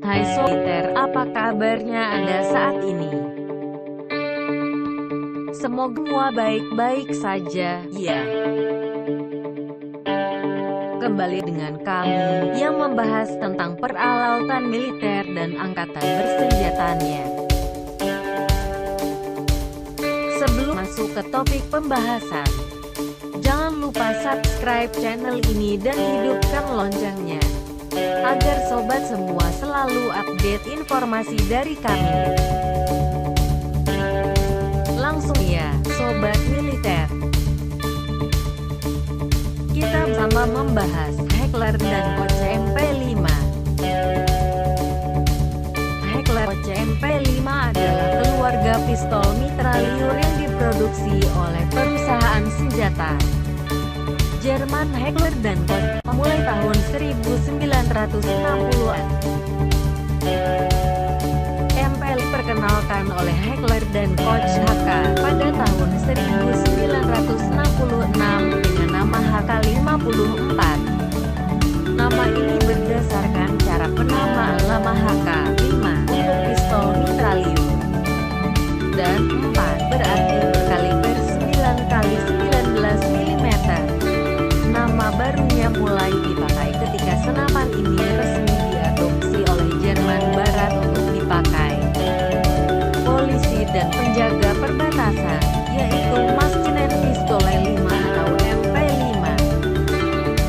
Hai soliter, apa kabarnya Anda saat ini? Semoga baik-baik saja, ya. Kembali dengan kami, yang membahas tentang peralatan militer dan angkatan bersenjatanya. Sebelum masuk ke topik pembahasan, jangan lupa subscribe channel ini dan hidupkan loncengnya, agar sobat semua selalu update informasi dari kami. Langsung ya, sobat militer. Kita bersama membahas Heckler dan Koch MP5. Heckler Koch MP5 adalah keluarga pistol mitrailleur yang diproduksi oleh perusahaan senjata Jerman Heckler dan Koch mulai tahun 1960-an. MP5 diperkenalkan oleh Heckler dan Koch HK pada tahun 1966 dengan nama HK54. Nama ini berdasarkan cara penamaan lama HK5 untuk pistol mitrailleur, dan 4 berarti berkaliber 9x19 mm. Nama barunya mulai dipakai ketika senapan ini resmi diadopsi oleh Jerman Barat untuk dipakai polisi dan penjaga perbatasan, yaitu Maschinenpistole 5 atau MP5.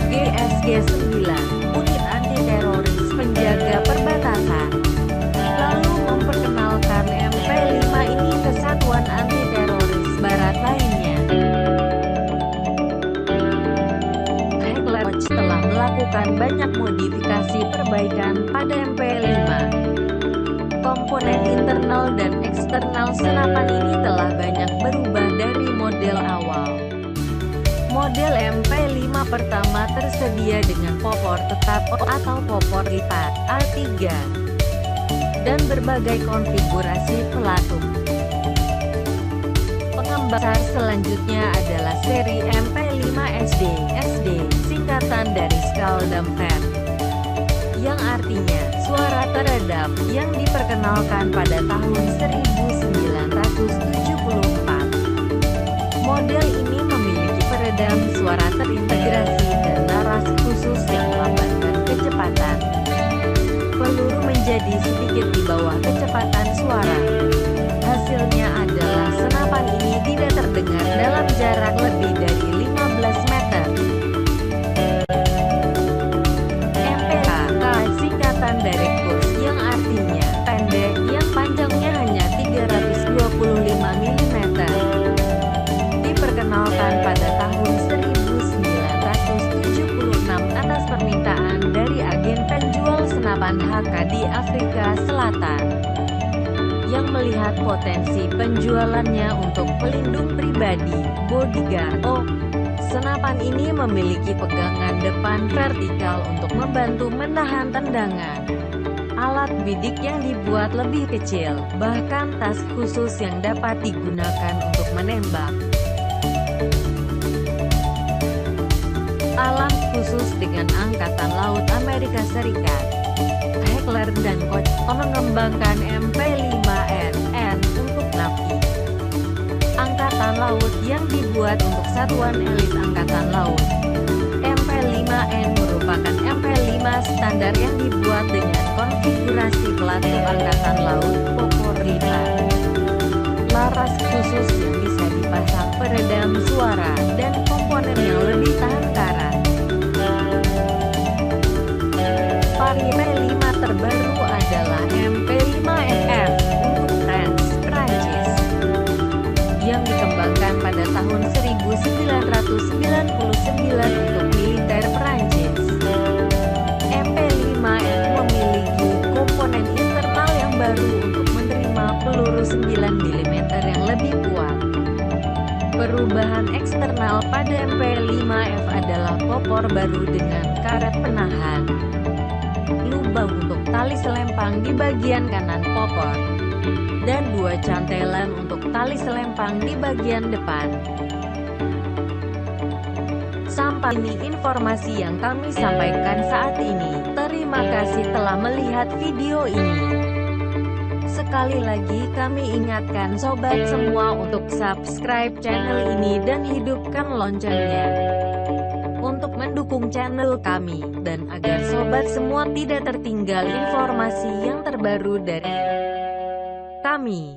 GSG-9, unit anti-teroris penjaga perbatasan, lalu memperkenalkan MP5 ini ke satuan anti-teroris barat lainnya. Heckler Koch telah melakukan banyak modifikasi perbaikan pada MP5. Komponen internal dan eksternal senapan ini telah banyak berubah dari model awal. Model MP5 pertama tersedia dengan popor tetap atau popor lipat A3 dan berbagai konfigurasi pelatung. Pengembang selanjutnya adalah seri MP5 SD, singkatan dari Skaldamper, yang artinya suara teredam, yang diperkenalkan pada tahun 1974. Model ini memiliki peredam suara terintegrasi dan narasi khusus yang melambatkan kecepatan peluru menjadi sedikit di bawah kecepatan suara. Hasilnya adalah senapan ini tidak terdengar dalam jarak lebih dari 15 meter. MPK, singkatan dari kurs, yang artinya pendek, yang panjangnya hanya 325 mm. Diperkenalkan pada tahun 1976 atas permintaan dari agen penjual senapan HK di Afrika Selatan, yang melihat potensi penjualannya untuk pelindung pribadi, bodyguard. Senapan ini memiliki pegangan depan vertikal untuk membantu menahan tendangan. Alat bidik yang dibuat lebih kecil, bahkan tas khusus yang dapat digunakan untuk menembak. Alam khusus dengan Angkatan Laut Amerika Serikat. Heckler dan Koch mengembangkan MP5NN untuk Navy Angkatan Laut yang dibuat untuk satuan elit Angkatan Laut. MP5N merupakan MP5 standar yang dibuat dengan konfigurasi pelatung Angkatan Laut, popor lipat, laras khusus yang bisa dipasang peredam suara, dan komponen yang lebih tahan karat. Vari MP5 terbaru adalah MP5FF untuk Prancis, yang dikembangkan pada tahun 1999 untuk militer Prancis. MP5F memiliki komponen internal yang baru untuk menerima peluru 9 mm yang lebih kuat. Perubahan eksternal pada MP5F adalah popor baru dengan karet penahan, lubang untuk tali selempang di bagian kanan popor, dan 2 cantelan untuk tali selempang di bagian depan. Sampai Sampai ini informasi yang kami sampaikan saat ini. Terima kasih telah melihat video ini. Sekali lagi kami ingatkan sobat semua untuk subscribe channel ini dan hidupkan loncengnya untuk mendukung channel kami, dan agar sobat semua tidak tertinggal informasi yang terbaru dari kami.